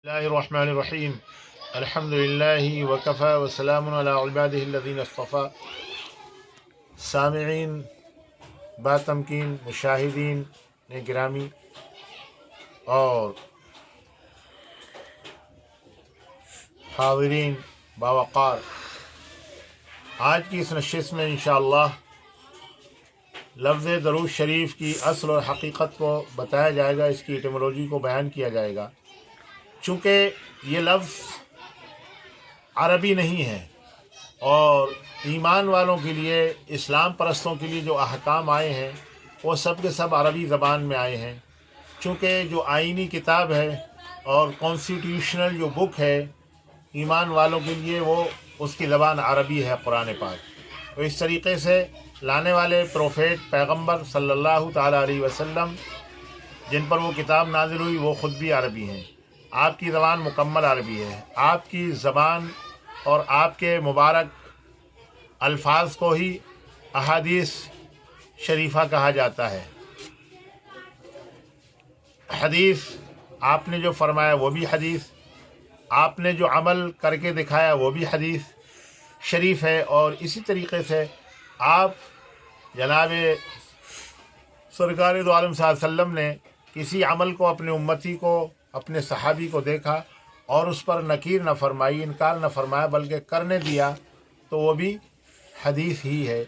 बिस्मिल्लाहिर्रहमानिर्रहीम अल्हम्दुलिल्लाहि वकफ़ा वसलामुन अला इबादिहिल्लज़ीना इस्तफ़ा। सामिईन बातमकीन मुशाहिदीन ने गिरामी और हाज़रीन बावक़ार, आज की इस नशिस्त में इंशाअल्लाह लफ्ज़ दरूद शरीफ की असल और हकीकत को बताया जाएगा, इसकी एटिमोलॉजी को बयान किया जाएगा। चूँकि ये लफ्ज़ अरबी नहीं है और ईमान वालों के लिए, इस्लाम परस्तों के लिए जो अहकाम आए हैं वो सब के सब अरबी ज़बान में आए हैं। चूँकि जो आइनी किताब है और कॉन्स्टिट्यूशनल जो बुक है ईमान वालों के लिए, वो उसकी ज़बान अरबी है, कुरान पाक। तो इस तरीक़े से लाने वाले प्रोफेट पैगम्बर सल्लल्लाहु ताला अलैहि वसल्लम, जिन पर वो किताब नाज़िल हुई, वो ख़ुद भी अरबी हैं। आपकी ज़बान मुकम्मल अरबी है। आपकी ज़बान और आपके मुबारक अल्फाज को ही अहादीस शरीफा कहा जाता है। हदीस आपने जो फरमाया वो भी हदीस, आपने जो अमल करके दिखाया वो भी हदीस शरीफ है। और इसी तरीक़े से आप जनाब सरकार दो आलम सल्लल्लाहु अलैहि वसल्लम ने किसी अमल को, अपने उम्मती को, अपने सहाबी को देखा और उस पर नकीर न फरमाई, इनकार न फरमाया, बल्कि करने दिया, तो वो भी हदीस ही है।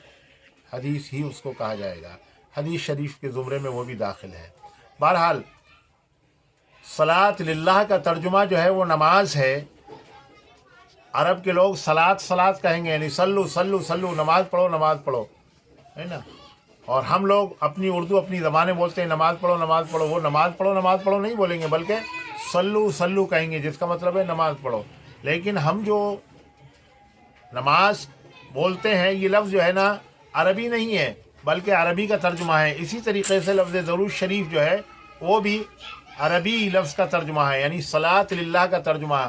हदीस ही उसको कहा जाएगा। हदीस शरीफ के ज़ुमरे में वो भी दाखिल है। बहरहाल सलात लिल्लाह का तर्जुमा जो है वो नमाज है। अरब के लोग सलात सलात कहेंगे, यानी सल्लु सल्लु सल्लु, नमाज पढ़ो नमाज पढ़ो, है ना। और हम लोग अपनी उर्दू, अपनी ज़बानें बोलते हैं नमाज़ पढ़ो नमाज़ पढ़ो। वो नमाज़ पढ़ो नहीं बोलेंगे, बल्कि सल्लु सल्लु कहेंगे, जिसका मतलब है नमाज़ पढ़ो। लेकिन हम जो नमाज बोलते हैं, ये लफ्ज़ जो है ना अरबी नहीं है, बल्कि अरबी का तर्जुमा है। इसी तरीक़े से लफ्ज़ दरूद शरीफ जो है वो भी अरबी लफ्ज़ का तर्जुमा है, यानी सलात लिल्लाह का तर्जुमा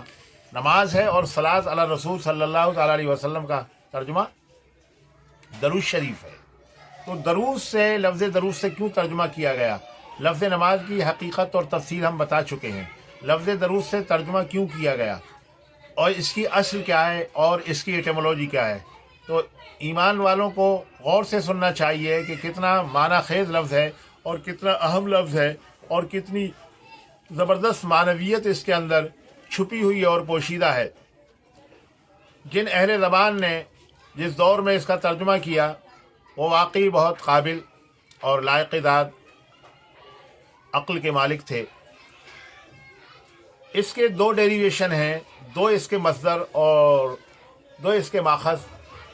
नमाज है और सलात अला रसूल सल्लल्लाहु अलैहि वसल्लम का तर्जुमा दरूद शरीफ है। तो दरूद से, लफ्ज़ दरूद से क्यों तर्जुमा किया गया? लफ्ज़ नमाज की हकीकत और तफसील हम बता चुके हैं। लफ्ज़ दरूद से तर्जुमा क्यों किया गया और इसकी असल क्या है और इसकी एटिमोलॉजी क्या है। तो ईमान वालों को गौर से सुनना चाहिए कि कितना माना खेज़ लफ्ज़ है और कितना अहम लफ्ज़ है और कितनी ज़बरदस्त मानवियत इसके अंदर छुपी हुई और पोशीदा है। जिन अहले ज़बान ने जिस दौर में इसका तर्जुमा किया वो वाकई बहुत काबिल और लायक़-ए-दाद अक्ल के मालिक थे। इसके दो डेरिवेशन हैं, दो इसके मस्दर और दो इसके माखज़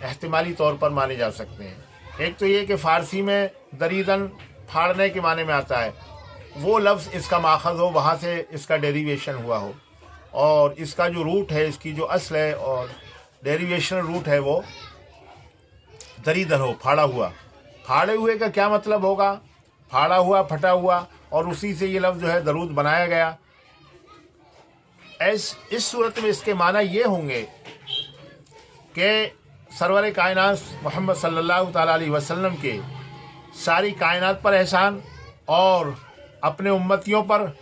एहतिमाली तौर पर माने जा सकते हैं। एक तो ये कि फ़ारसी में दरीदन फाड़ने के माने में आता है, वो लफ्ज़ इसका माखज़ हो, वहाँ से इसका डेरिवेशन हुआ हो। और इसका जो रूट है, इसकी जो असल है और डेरिवेशनल रूट है, वो दरीदन हो, फाड़ा हुआ। फाड़े हुए का क्या मतलब होगा? फाड़ा हुआ, फटा हुआ, और उसी से ये लफ्ज़ जो है दरूद बनाया गया। इस सूरत में इसके माना ये होंगे कि सरवर कायनात मोहम्मद सल्लल्लाहु ताला अलैहि वसल्लम के सारी कायनात पर एहसान और अपने उम्मतियों पर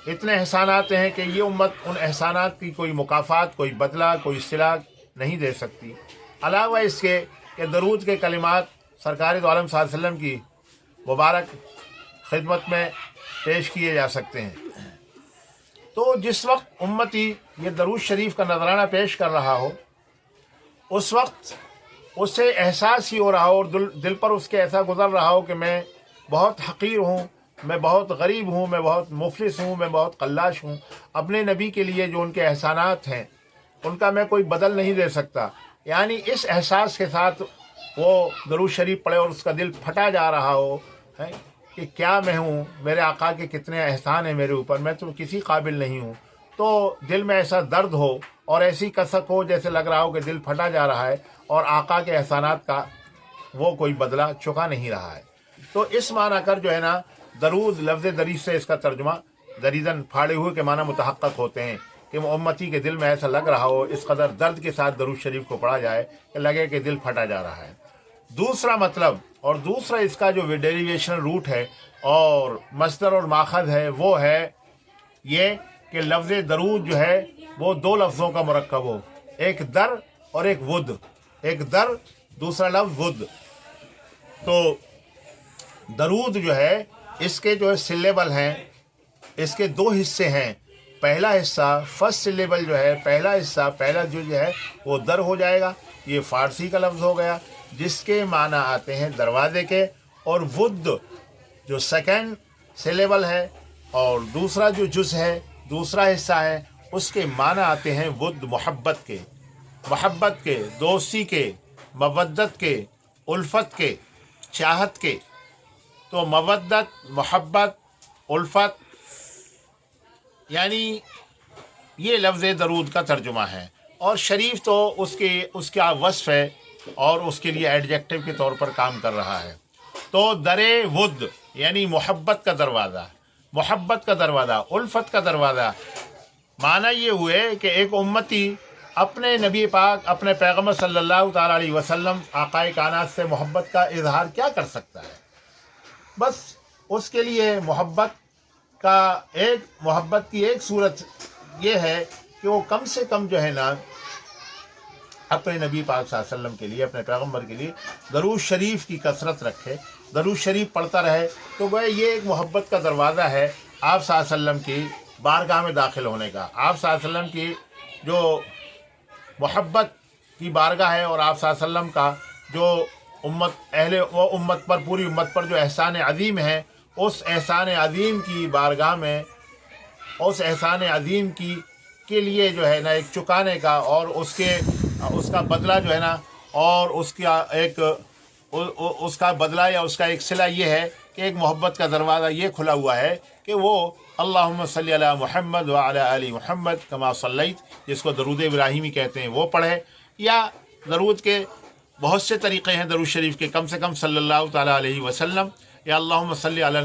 इतने एहसानात हैं कि ये उम्मत उन एहसानात की कोई मुकाफ़ात, कोई बदला, कोई सिला नहीं दे सकती। अलावा इसके कि दरूद के कलिमात सरकार दो आलम सल्लल्लाहु अलैहि वसल्लम की मुबारक खिदमत में पेश किए जा सकते हैं। तो जिस वक्त उम्मती ये दरूद शरीफ का नजराना पेश कर रहा हो, उस वक्त उससे एहसास ही हो रहा हो और दिल पर उसके ऐसा गुजर रहा हो कि मैं बहुत हक़ीर हूँ, मैं बहुत गरीब हूँ, मैं बहुत मुफलिस हूँ, मैं बहुत कल्लाश हूँ। अपने नबी के लिए जो उनके एहसानात हैं उनका मैं कोई बदल नहीं दे सकता। यानी इस एहसास के साथ वो दरूद शरीफ पढ़े और उसका दिल फटा जा रहा हो है कि क्या मैं हूँ, मेरे आका के कितने एहसान हैं मेरे ऊपर, मैं तो किसी काबिल नहीं हूँ। तो दिल में ऐसा दर्द हो और ऐसी कसक हो जैसे लग रहा हो कि दिल फटा जा रहा है और आका के एहसानात का वो कोई बदला चुका नहीं रहा है। तो इस माना कर जो है ना, दरूद लफ्ज़ दरीद से इसका तर्जुमा दरीदन फाड़े हुए के माना मुतहक्क़क़ होते हैं कि उम्मती के दिल में ऐसा लग रहा हो, इस कदर दर्द के साथ दरूद शरीफ को पढ़ा जाए कि लगे कि दिल फटा जा रहा है। दूसरा मतलब और दूसरा इसका जो डेरिवेशनल रूट है और मस्दर और माखज़ है, वो है ये کہ لفظ درود جو ہے وہ دو لفظوں کا مرکب ہو، ایک در اور ایک ود، ایک در دوسرا لفظ ود۔ تو درود جو ہے اس کے جو ہے سلیبل ہیں، اس کے دو حصے ہیں۔ پہلا حصہ فرسٹ سلیبل جو ہے، پہلا حصہ پہلا جو ہے وہ در ہو جائے گا، یہ فارسی کا لفظ ہو گیا جس کے معنی آتے ہیں دروازے کے، اور ود جو سیکنڈ سلیبل ہے اور دوسرا جو جز ہے، دوسرا حصہ ہے، اس کے معنی آتے ہیں ود محبت کے، محبت کے، دوستی کے، مودت کے، الفت کے، چاہت کے۔ تو مودت، محبت، الفت یعنی یہ لفظ درود کا ترجمہ ہے، اور شریف تو اس کا وصف ہے اور اس کے لیے ایڈجیکٹو کے طور پر کام کر رہا ہے۔ تو در ود یعنی محبت کا دروازہ، محبت کا دروازہ، الفت کا دروازہ، معنی یہ ہوئے کہ ایک امتی اپنے نبی پاک، اپنے پیغمبر صلی اللہ تعالیٰ علیہ وسلم آقا کائنات سے محبت کا اظہار کیا کر سکتا ہے؟ بس اس کے لیے محبت کی ایک صورت یہ ہے کہ وہ کم سے کم جو ہے نا اپنے نبی پاک صلی اللہ علیہ وسلم کے لیے، اپنے پیغمبر کے لیے درود شریف کی کثرت رکھے، درود شریف پڑھتا رہے۔ تو وہ یہ ایک محبت کا دروازہ ہے آپ صلی اللہ علیہ وسلم کی بارگاہ میں داخل ہونے کا۔ آپ صلی اللہ علیہ وسلم کی جو محبت کی بارگاہ ہے، اور آپ صلی اللہ علیہ وسلم کا جو امت پر، پوری امت پر جو احسان عظیم ہے، اس احسان عظیم کی بارگاہ میں، اس احسان عظیم کے لیے جو ہے نا ایک چکانے کا، اور اس کا بدلہ جو ہے نا، اور اس کا بدلہ یا اس کا ایک صلہ یہ ہے کہ ایک محبت کا دروازہ یہ کھلا ہوا ہے کہ وہ اللہم صلی علی محمد وعلی آل محمد کما صلیت، جس کو درود ابراہیمی کہتے ہیں، وہ پڑھے، یا درود کے بہت سے طریقے ہیں درود شریف کے، کم سے کم صلی اللہ تعالیٰ علیہ وسلم، یا اللہم صلی علی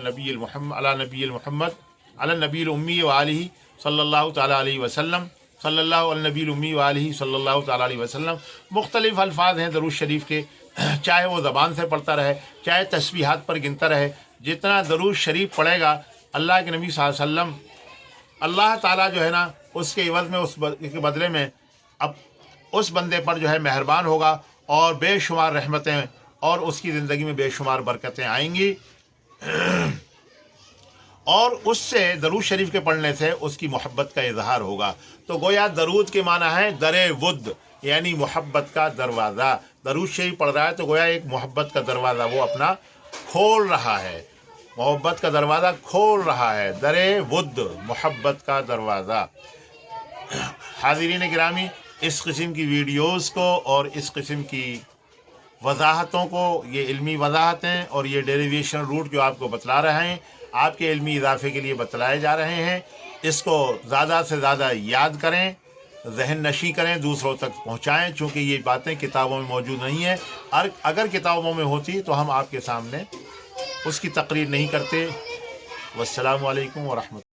نبی محمد علی نبی الامی وآلہ صلی اللہ تعالیٰ علیہ وسلم، صلی اللہ علی نبی الامی وآلہ صلی اللہ تعالیٰ علیہ وسلم۔ مختلف الفاظ ہیں درود شریف کے، چاہے وہ زبان سے پڑھتا رہے، چاہے تسبیحات پر گنتا رہے، جتنا درود شریف پڑھے گا اللہ کے نبی صلی اللہ علیہ وسلم، اللہ تعالیٰ جو ہے نا اس کے عوض میں، اس کے بدلے میں اب اس بندے پر جو ہے مہربان ہوگا، اور بے شمار رحمتیں اور اس کی زندگی میں بے شمار برکتیں آئیں گی، اور اس سے درود شریف کے پڑھنے سے اس کی محبت کا اظہار ہوگا۔ تو گویا درود کے معنی ہے در ود یعنی محبت کا دروازہ۔ درود شریف پڑھ رہا ہے تو گویا ایک محبت کا دروازہ وہ اپنا کھول رہا ہے، محبت کا دروازہ کھول رہا ہے، در ود محبت کا دروازہ۔ حاضرین گرامی، اس قسم کی ویڈیوز کو اور اس قسم کی وضاحتوں کو، یہ علمی وضاحتیں اور یہ ڈیریویشن روٹ جو آپ کو بتلا رہے ہیں، آپ کے علمی اضافے کے لیے بتلائے جا رہے ہیں، اس کو زیادہ سے زیادہ یاد کریں، ذہن نشی کریں، دوسروں تک پہنچائیں، چونکہ یہ باتیں کتابوں میں موجود نہیں ہیں، اگر کتابوں میں ہوتی تو ہم آپ کے سامنے اس کی تقریر نہیں کرتے۔ والسلام علیکم ورحمۃ اللہ۔